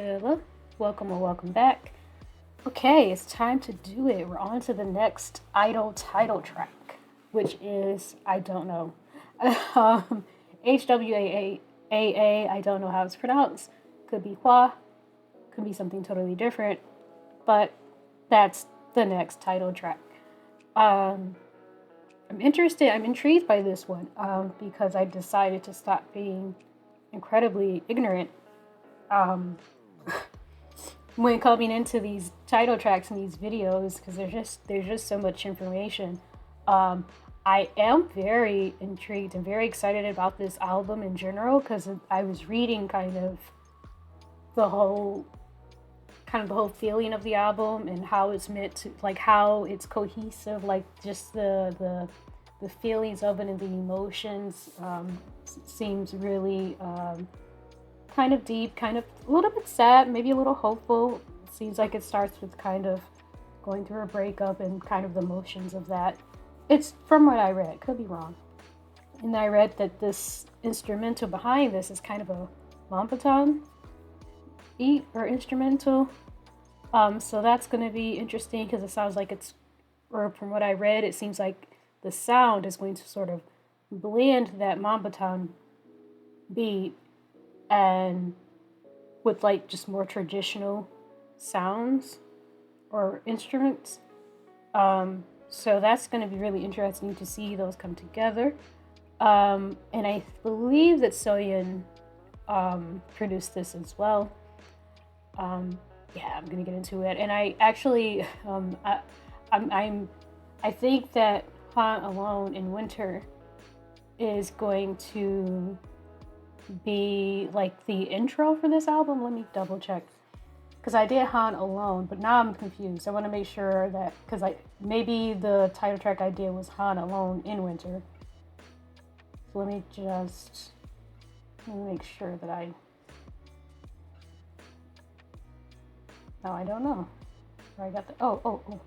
Hello, welcome or welcome back. Okay, it's time to do it. We're on to the next I-dle title track, which is I don't know. Hwaa. I don't know how it's pronounced. Could be Hwaa, could be something totally different, but that's the next title track. I'm intrigued by this one because I decided to stop being incredibly ignorant when coming into these title tracks and these videos, because there's just so much information. I am very intrigued and very excited about this album in general because I was reading the whole the whole feeling of the album and how it's meant to, like, how it's cohesive, like just the feelings of it and the emotions seems really kind of deep, kind of a little bit sad, maybe a little hopeful. It seems like it starts with kind of going through a breakup and kind of the emotions of that. It's from what I read, could be wrong. And I read that this instrumental behind this is kind of a Mompatan beat or instrumental. So that's going to be interesting because it sounds like or from what I read, it seems like the sound is going to sort of blend that Mompatan beat and with like just more traditional sounds or instruments. So that's going to be really interesting to see those come together. And I believe that Soyeon produced this as well. Yeah, I'm gonna get into it. And I actually, I think that Hwaa Alone in Winter is going to be like the intro for this album. Let me double check, because I did Han Alone, but now I'm confused. I want to make sure that, because maybe the title track I did was Han Alone in Winter. So let me make sure that no, I don't know where I got the oh.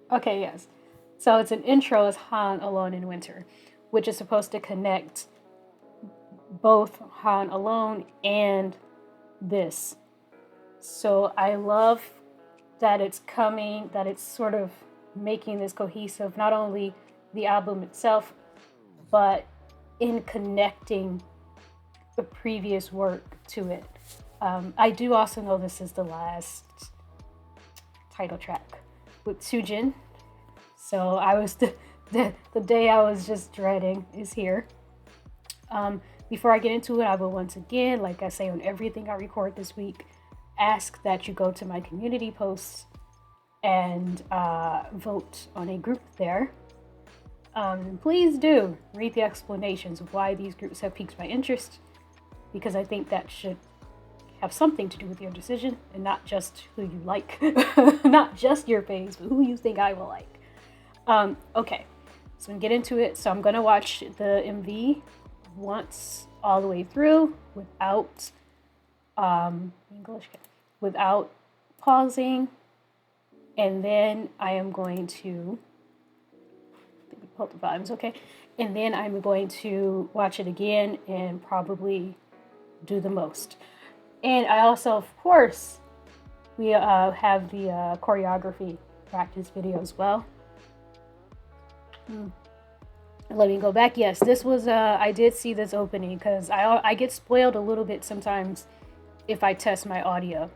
Okay, yes. So it's an intro as Han Alone in Winter, which is supposed to connect both Han Alone and this. So I love that it's sort of making this cohesive, not only the album itself, but in connecting the previous work to it. I do also know this is the last title track with Sujin. So I was the day I was just dreading is here. Before I get into it, I will once again, like I say on everything I record this week, ask that you go to my community posts and vote on a group there. Please do read the explanations of why these groups have piqued my interest, because I think that should have something to do with your decision and not just who you like, not just your face, but who you think I will like. Okay, so we can get into it. So I'm gonna watch the MV once all the way through without without pausing, and then I am going to hold the volumes, okay, and then I'm going to watch it again and probably do the most. And I also, of course, we have the choreography practice video as well. Let me go back. Yes, this was I did see this opening because I get spoiled a little bit sometimes if I test my audio.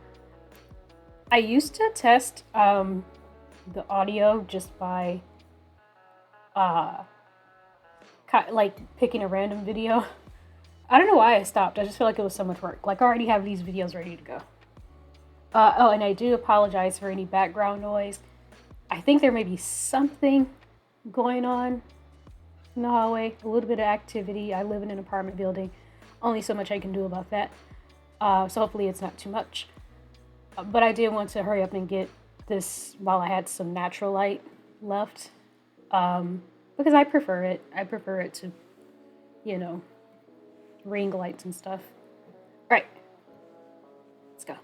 I used to test the audio just by like picking a random video. I don't know why I stopped. I just feel like it was so much work. Like, I already have these videos ready to go. Oh, and I do apologize for any background noise. I think there may be something going on in the hallway. A little bit of activity. I live in an apartment building. Only so much I can do about that. So hopefully it's not too much. But I did want to hurry up and get this while I had some natural light left. Because I prefer it. I prefer it to, ring lights and stuff. All right, let's go.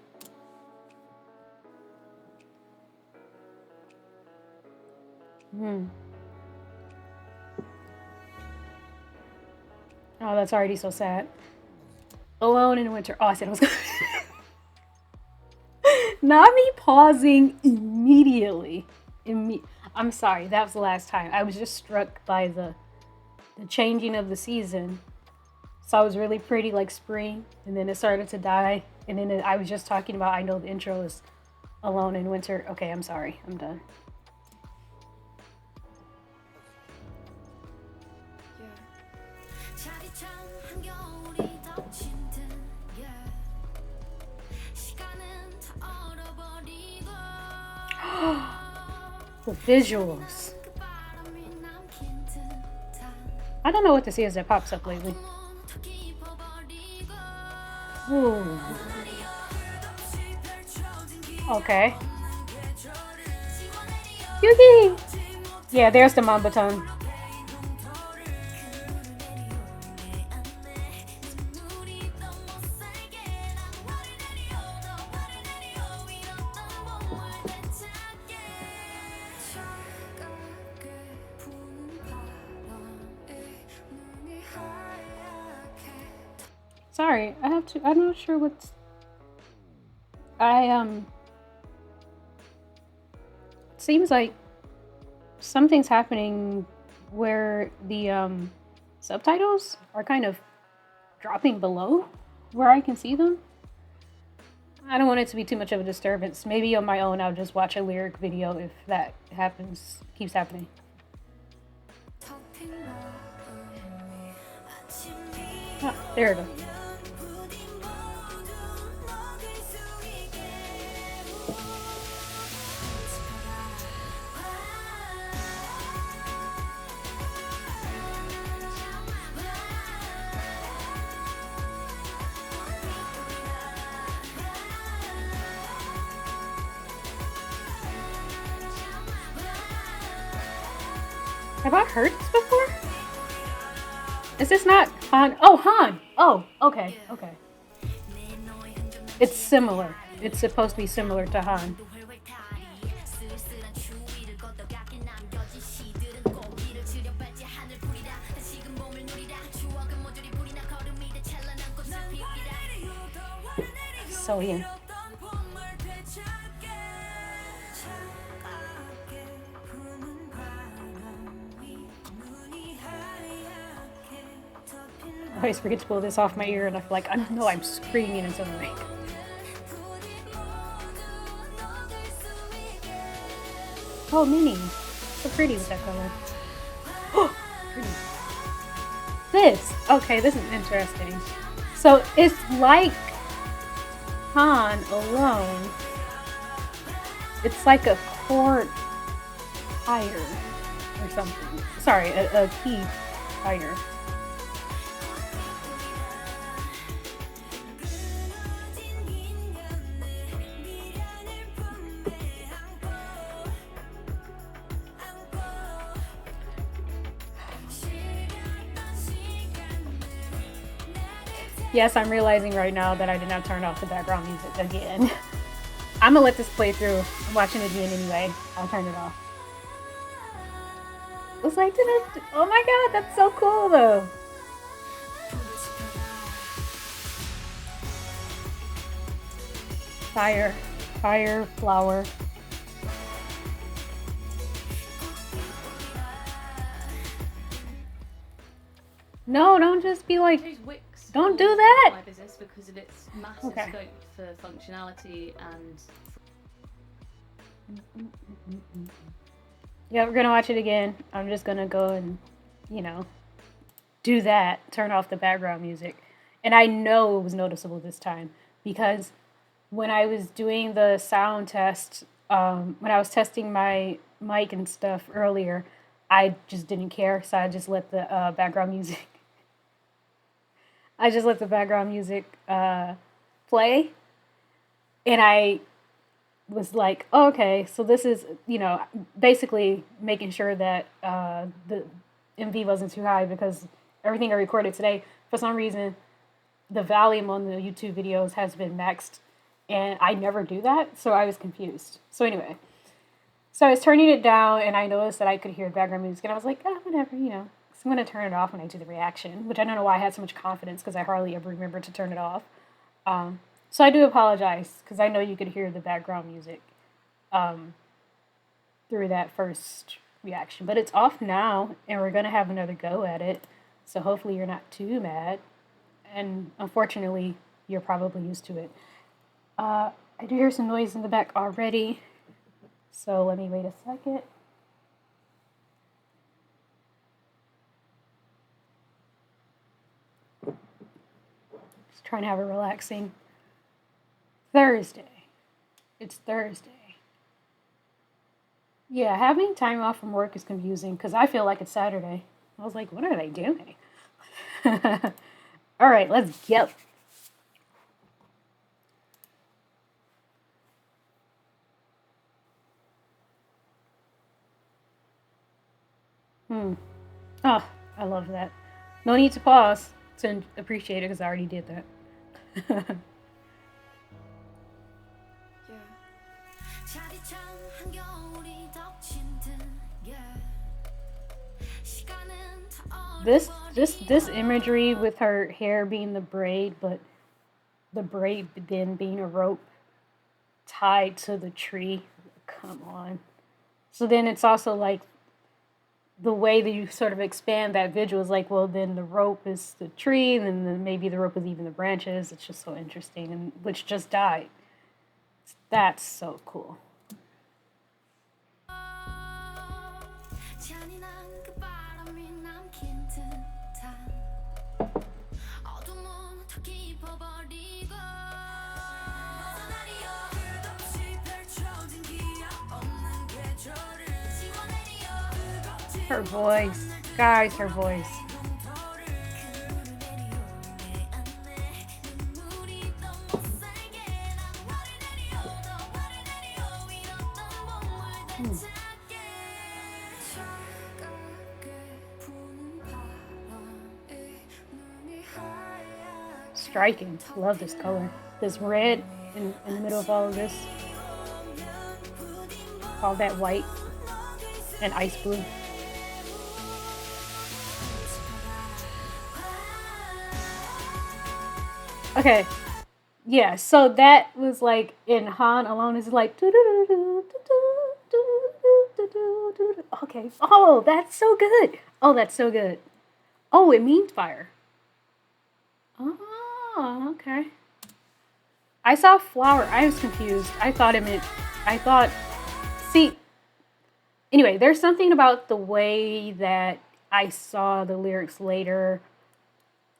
Mm. Oh, that's already so sad. Alone in winter. Oh, I said I was gonna. Not me pausing immediately. I'm sorry, that was the last time. I was just struck by the changing of the season. So I was really pretty like spring, and then it started to die. And then I was just talking about, I know the intro is Alone in Winter. Okay, I'm sorry. I'm done. The visuals. I don't know what this is that pops up lately. Ooh. Okay. Yugi! Yeah, there's the Mamba tongue. Sorry, I have to. I'm not sure what's. Seems like something's happening where the subtitles are kind of dropping below where I can see them. I don't want it to be too much of a disturbance. Maybe on my own I'll just watch a lyric video if that keeps happening. Oh, there it is. Have I heard this before? Is this not Han? Oh, Han! Oh, okay, okay. It's similar. It's supposed to be similar to Han. So yeah. I always forget to pull this off my ear, and I feel like I know I'm screaming into the mic. Oh, Minnie. So pretty with that color. Oh, pretty. This. Okay, this is interesting. So it's like Han alone. It's like a chord higher or something. Sorry, a key higher. Yes, I'm realizing right now that I did not turn off the background music again. I'm gonna let this play through. I'm watching it again anyway. I'll turn it off. It's like, oh my god, that's so cool though. Fire, fire, flower. No, don't just be like, don't do that. My business because of its massive scope for functionality and. Yeah, we're gonna watch it again. I'm just gonna go and, do that. Turn off the background music. And I know it was noticeable this time because when I was doing the sound test, when I was testing my mic and stuff earlier, I just didn't care. So I just let the background music. I just let the background music play, and I was like, oh, okay, so this is, basically making sure that the MV wasn't too high because everything I recorded today, for some reason, the volume on the YouTube videos has been maxed, and I never do that, so I was confused. So anyway, So I was turning it down, and I noticed that I could hear background music, and I was like, oh, whatever, you know. So I'm going to turn it off when I do the reaction, which I don't know why I had so much confidence, because I hardly ever remember to turn it off. So I do apologize, because I know you could hear the background music through that first reaction. But it's off now, and we're going to have another go at it. So hopefully you're not too mad. And unfortunately, you're probably used to it. I do hear some noise in the back already. So let me wait a second. Just trying to have a relaxing Thursday. It's Thursday. Yeah, having time off from work is confusing because I feel like it's Saturday. I was like, what are they doing? All right, let's go. Oh, I love that. No need to pause to appreciate it because I already did that. This imagery with her hair being the braid, but the braid then being a rope tied to the tree. Come on. So then it's also like the way that you sort of expand that visual is like, well, then the rope is the tree, and then maybe the rope is even the branches. It's just so interesting, and which just died. That's so cool. Her voice. Guys, her voice. Striking. Love this color. This red in the middle of all of this. All that white and ice blue. Okay, yeah, so that was like in Han Alone is like okay. Oh, that's so good. Oh, that's so good. Oh, it means fire. Oh, okay. I saw flower. I was confused. I thought it meant. See. Anyway, there's something about the way that I saw the lyrics later.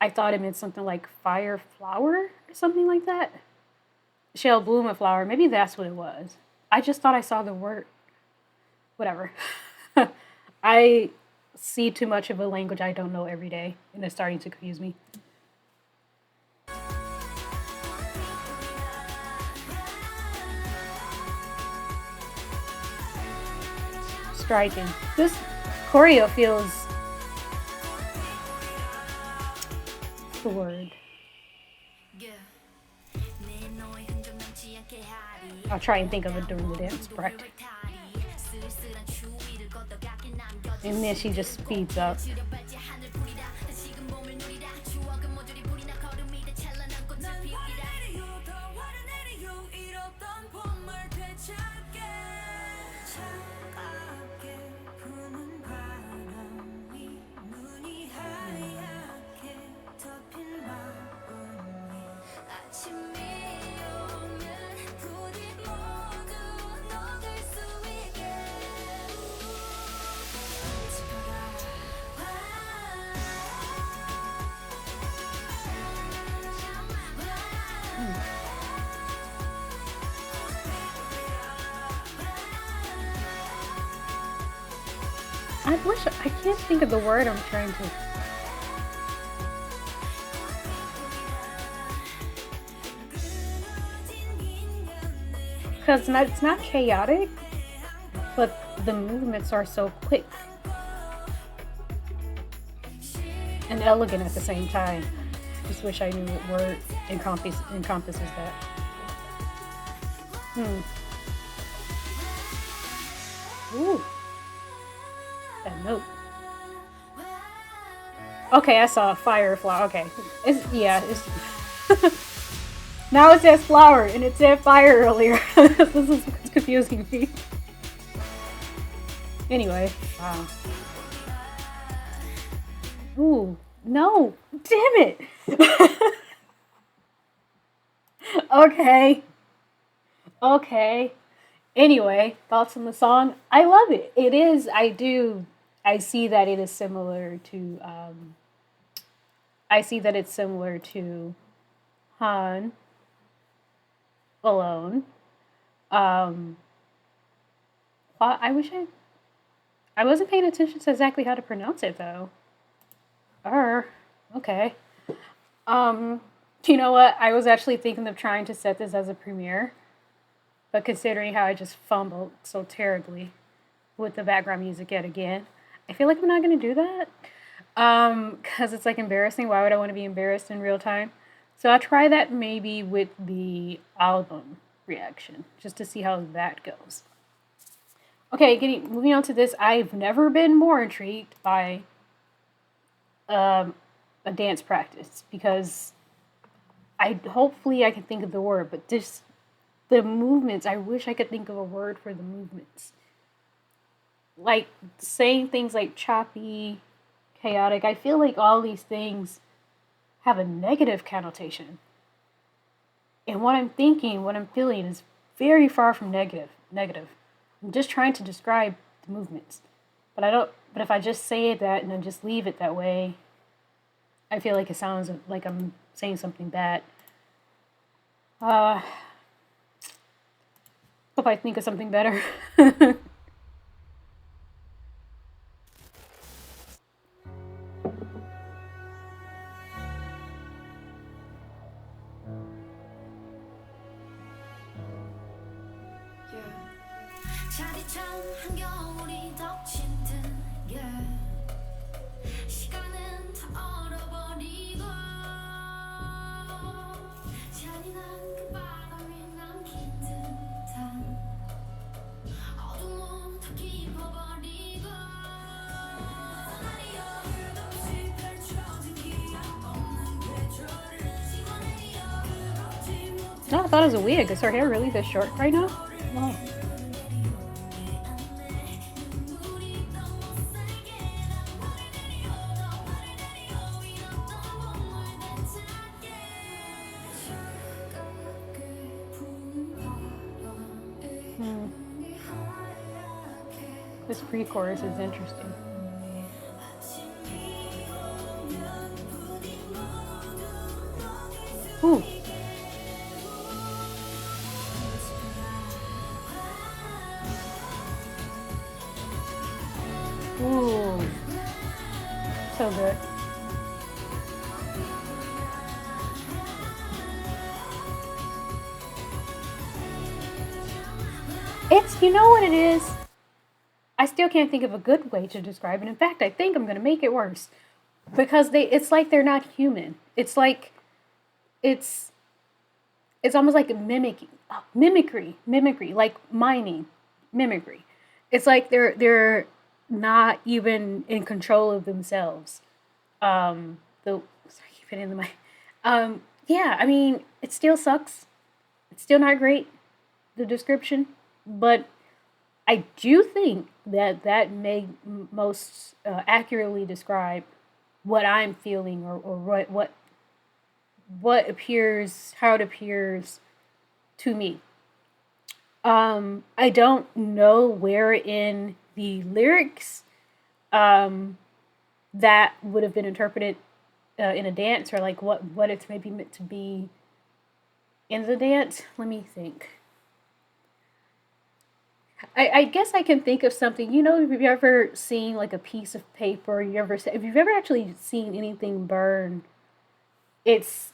I thought it meant something like fire flower or something like that. Shall bloom a flower. Maybe that's what it was. I just thought I saw the word. Whatever. I see too much of a language I don't know every day, and it's starting to confuse me. Striking. This choreo feels... the word. I'll try and think of it during the dance practice. And then she just speeds up. I can't think of the word I'm trying to. Because it's not chaotic, but the movements are so quick and elegant at the same time. Just wish I knew what word encompasses that. Ooh, that note. Okay, I saw a fire flower. Okay, it's now it says flower and it said fire earlier. This is confusing me. Anyway, wow. Ooh, no, damn it. Okay, okay. Anyway, thoughts on the song? I love it. It is. I do. I see that it is similar to. I see that it's similar to Han alone. Um, I wish I wasn't paying attention to exactly how to pronounce it though. Okay. Um, you know what? I was actually thinking of trying to set this as a premiere, but considering how I just fumbled so terribly with the background music yet again, I feel like I'm not gonna do that. Because it's like embarrassing. Why would I want to be embarrassed in real time? So I'll try that maybe with the album reaction, just to see how that goes. Okay, moving on to this. I've never been more intrigued by um, a dance practice because hopefully I can think of the word, but just the movements. I wish I could think of a word for the movements. Like saying things like choppy, chaotic. I feel like all these things have a negative connotation. And what I'm thinking, what I'm feeling is very far from negative. I'm just trying to describe the movements. But I don't but if I just say that and then just leave it that way, I feel like it sounds like I'm saying something bad. Uh Hope I think of something better. No, I thought it was a wig. Is her hair really this short right now? Oh. Hmm. This pre-chorus is interesting. Ooh. Ooh. So good. It's, you know what it is? I still can't think of a good way to describe it. In fact, I think I'm going to make it worse because it's like they're not human. It's like it's it's almost like mimicry, like mining, mimicry. It's like they're not even in control of themselves. The sorry, keep it in the mic. Yeah, I mean, it still sucks. It's still not great, the description, but I do think that that may most accurately describe what I'm feeling or what appears, how it appears to me. I don't know where in the lyrics that would have been interpreted in a dance or like what it's maybe meant to be in the dance. Let me think. I guess I can think of something. You know, have you ever seen like a piece of paper? If you've ever actually seen anything burn, it's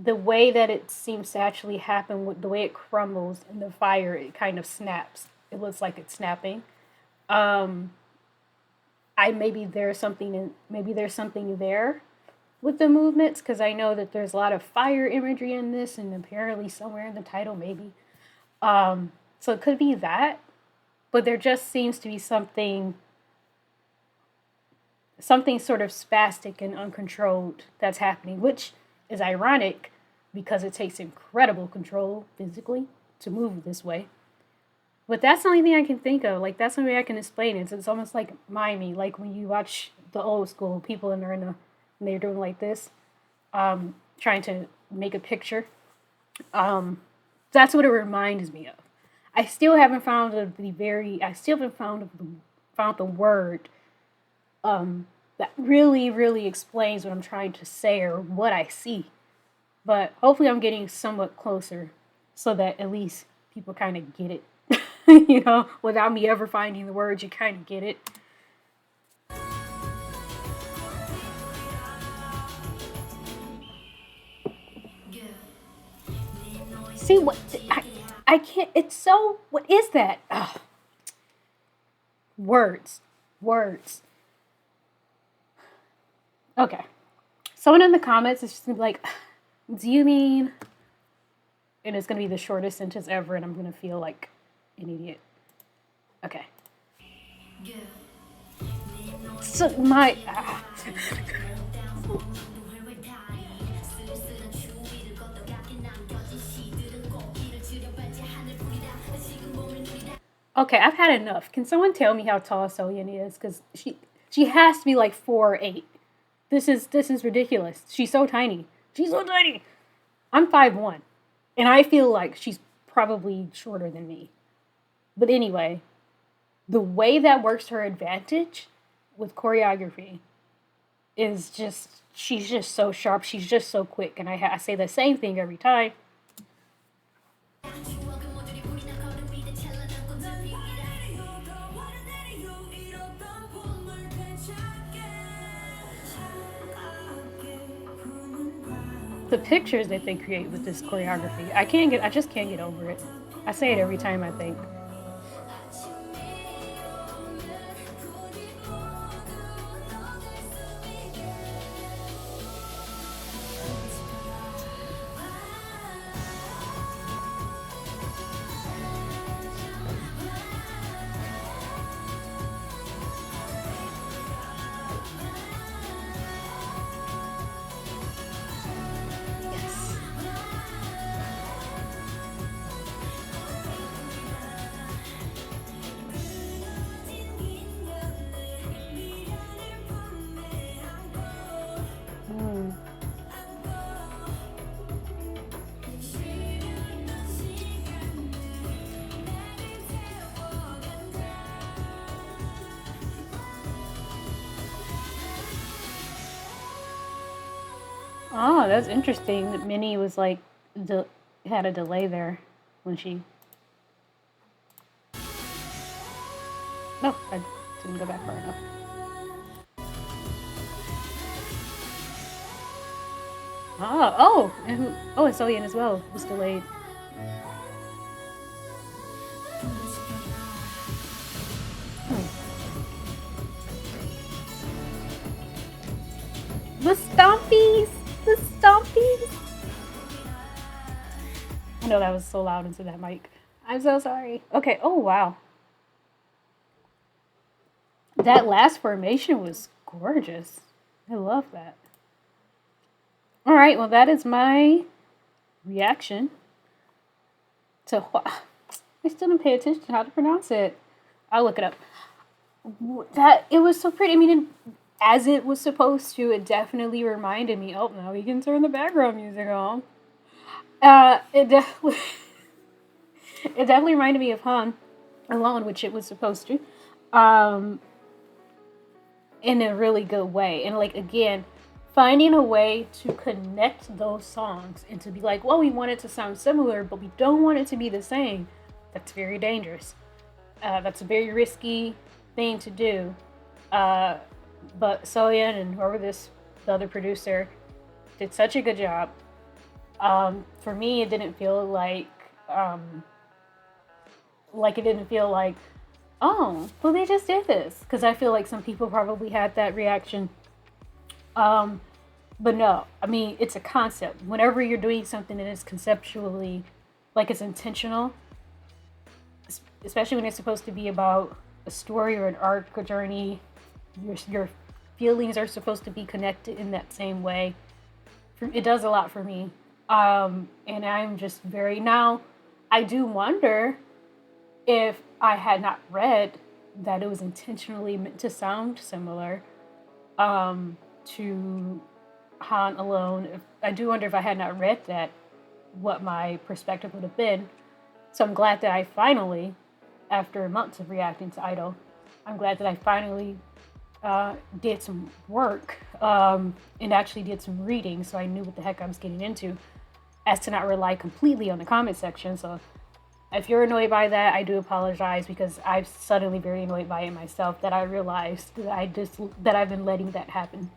the way that it seems to actually happen with the way it crumbles in the fire. It kind of snaps. It looks like it's snapping. Um, I maybe there's something there with the movements because I know that there's a lot of fire imagery in this, and apparently somewhere in the title maybe. So it could be that. but there just seems to be something sort of spastic and uncontrolled that's happening, which is ironic because it takes incredible control physically to move this way. But that's the only thing I can think of. Like, that's the only way I can explain it. It's almost like miming, like when you watch the old school people and they're doing like this, trying to make a picture. That's what it reminds me of. I still haven't found found the word that really, really explains what I'm trying to say or what I see. But hopefully I'm getting somewhat closer so that at least people kind of get it. You know, without me ever finding the words, you kind of get it. See what I can't. It's so. What is that? Ugh. Words. Okay. Someone in the comments is just gonna be like, "Do you mean?" And it's gonna be the shortest sentence ever, and I'm gonna feel like an idiot. Okay. So my. Okay, I've had enough. Can someone tell me how tall Soyeon is? Because she has to be like 4'8". This is ridiculous. She's so tiny. I'm 5'1", and I feel like she's probably shorter than me. But anyway, the way that works to her advantage with choreography is just she's just so sharp. She's just so quick, and I say the same thing every time. The pictures that they create with this choreography, I just can't get over it. I say it every time, I think. Oh, that's interesting that Minnie was like, had a delay there when she. No, I didn't go back far enough. And Soyeon as well was delayed. The stompies! I know that was so loud into that mic. I'm so sorry. Okay, oh wow. That last formation was gorgeous. I love that. Alright, well that is my reaction to Hwaa. I still didn't pay attention to how to pronounce it. I'll look it up. It was so pretty. I mean, as it was supposed to, it definitely reminded me. Oh, now we can turn the background music on. It definitely reminded me of Han Alone, which it was supposed to, in a really good way. And like again, finding a way to connect those songs and to be like, well, we want it to sound similar, but we don't want it to be the same. That's very dangerous. That's a very risky thing to do. But Soyeon and whoever the other producer did such a good job. For me, it didn't feel like oh, well, they just did this, because I feel like some people probably had that reaction. But no, I mean, it's a concept. Whenever you're doing something that is conceptually, like it's intentional, especially when it's supposed to be about a story or an arc or journey. Your feelings are supposed to be connected in that same way. It does a lot for me. And I'm just very now. I do wonder if I had not read that it was intentionally meant to sound similar to Han Alone. I do wonder if I had not read that, what my perspective would have been. So I'm glad that I finally, after months of reacting to I-dle, I'm glad that I finally did some work and actually did some reading, so I knew what the heck I was getting into, as to not rely completely on the comment section. So if you're annoyed by that, I do apologize, because I'm suddenly very annoyed by it myself, that I realized that I've been letting that happen,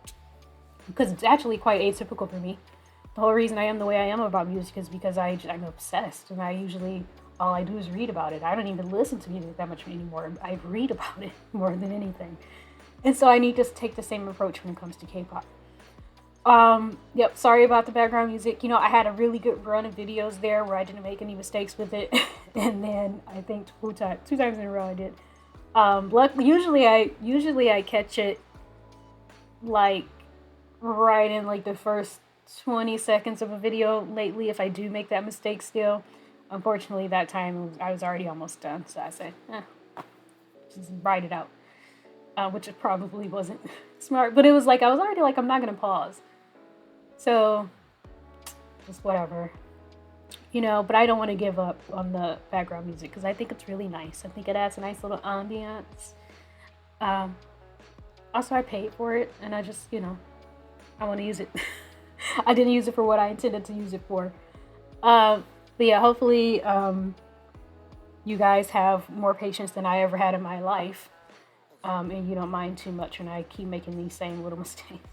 because it's actually quite atypical for me. The whole reason I am the way I am about music is because I'm obsessed, and all I do is read about it. I don't even listen to music that much anymore. I read about it more than anything. And so I need to take the same approach when it comes to K-pop. Yep, sorry about the background music. I had a really good run of videos there where I didn't make any mistakes with it. And then I think two times in a row I did. Usually I catch it like right in like the first 20 seconds of a video. Lately, if I do make that mistake still, unfortunately that time I was already almost done. So I said, just write it out. Which it probably wasn't smart, but it was like I was already like, I'm not gonna pause. So just whatever, but I don't want to give up on the background music, because I think it's really nice. I think it adds a nice little ambiance. Also, I paid for it, and I just, I want to use it. I didn't use it for what I intended to use it for. But yeah, hopefully you guys have more patience than I ever had in my life. And you don't mind too much when I keep making these same little mistakes.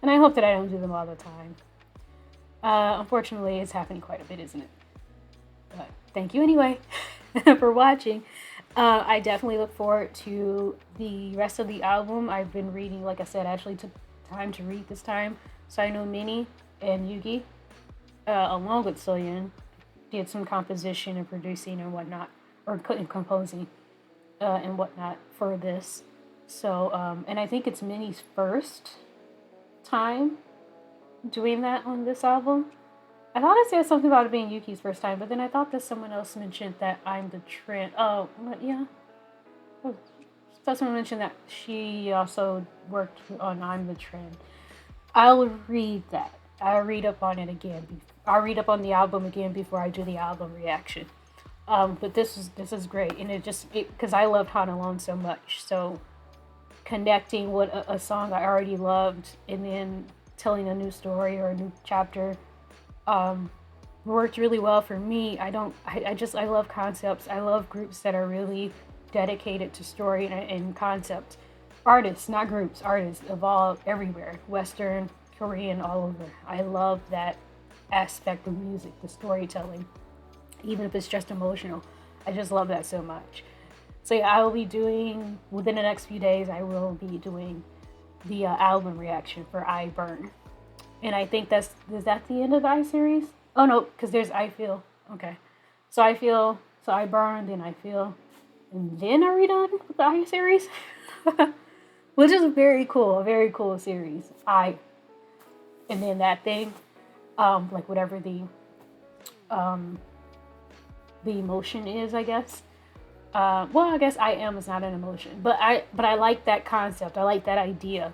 And I hope that I don't do them all the time. Unfortunately, it's happening quite a bit, isn't it? But thank you anyway for watching. I definitely look forward to the rest of the album. I've been reading, like I said, I actually took time to read this time. So I know Minnie and Yugi, along with Soyeon, did some composition and producing and whatnot, or composing and whatnot for this. So, and I think it's Minnie's first time doing that on this album. I thought I said something about it being Yuki's first time, but then I thought that someone else mentioned that I'm the trend. Oh, yeah. I thought someone mentioned that she also worked on I'm the Trend. I'll read that. I'll read up on it again. I'll read up on the album again before I do the album reaction. But this is great, and because I loved Han Alone so much, so connecting what a song I already loved and then telling a new story or a new chapter worked really well for me. I love concepts. I love groups that are really dedicated to story and concept. Artists, not groups, artists evolve everywhere. Western, Korean, all over. I love that aspect of music, the storytelling, even if it's just emotional. I just love that so much. So yeah, I will be doing, within the next few days, I will be doing the album reaction for I Burn. And I think is that the end of the I series? Oh no, because there's I Feel. Okay. So I Feel, so I Burn, then I Feel, and then are we done with the I series? Which is a very cool series. And then that thing, like whatever the emotion is, I guess. Well, I guess I am is not an emotion, but I like that concept. I like that idea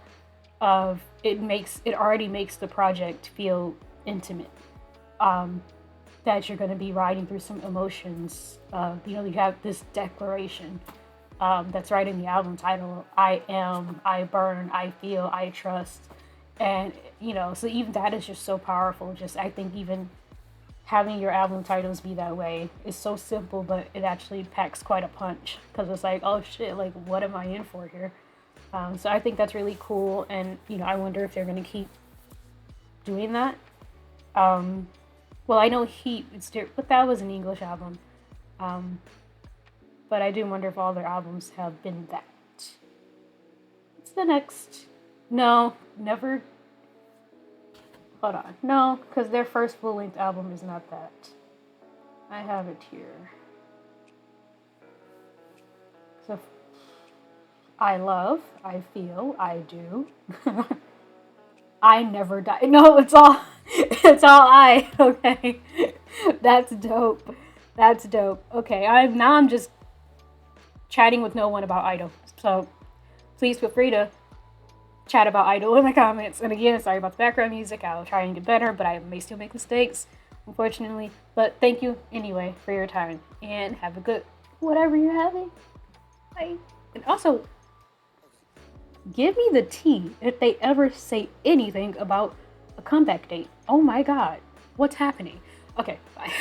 of it already makes the project feel intimate. That you're going to be riding through some emotions. You have this declaration that's right in the album title. I am, I burn, I feel, I trust. And, so even that is just so powerful. I think even having your album titles be that way is so simple, but it actually packs quite a punch, because it's like, oh shit, like what am I in for here? So I think that's really cool, and I wonder if they're gonna keep doing that. Well, I know Heat, but that was an English album. But I do wonder if all their albums have been that. What's the next? No, never. Hold on. No, because their first full-length album is not that. I have it here. So I love, I feel, I do. I never die. No, it's all I. Okay. That's dope. That's dope. Okay, I'm just chatting with no one about I-dle. So please feel free to chat about I-dle in the comments. And again, sorry about the background music. I'll try and get better, but I may still make mistakes, unfortunately. But thank you anyway for your time, and have a good whatever you're having. Bye. And also, give me the tea if they ever say anything about a comeback date. Oh my god, what's happening? Okay, bye.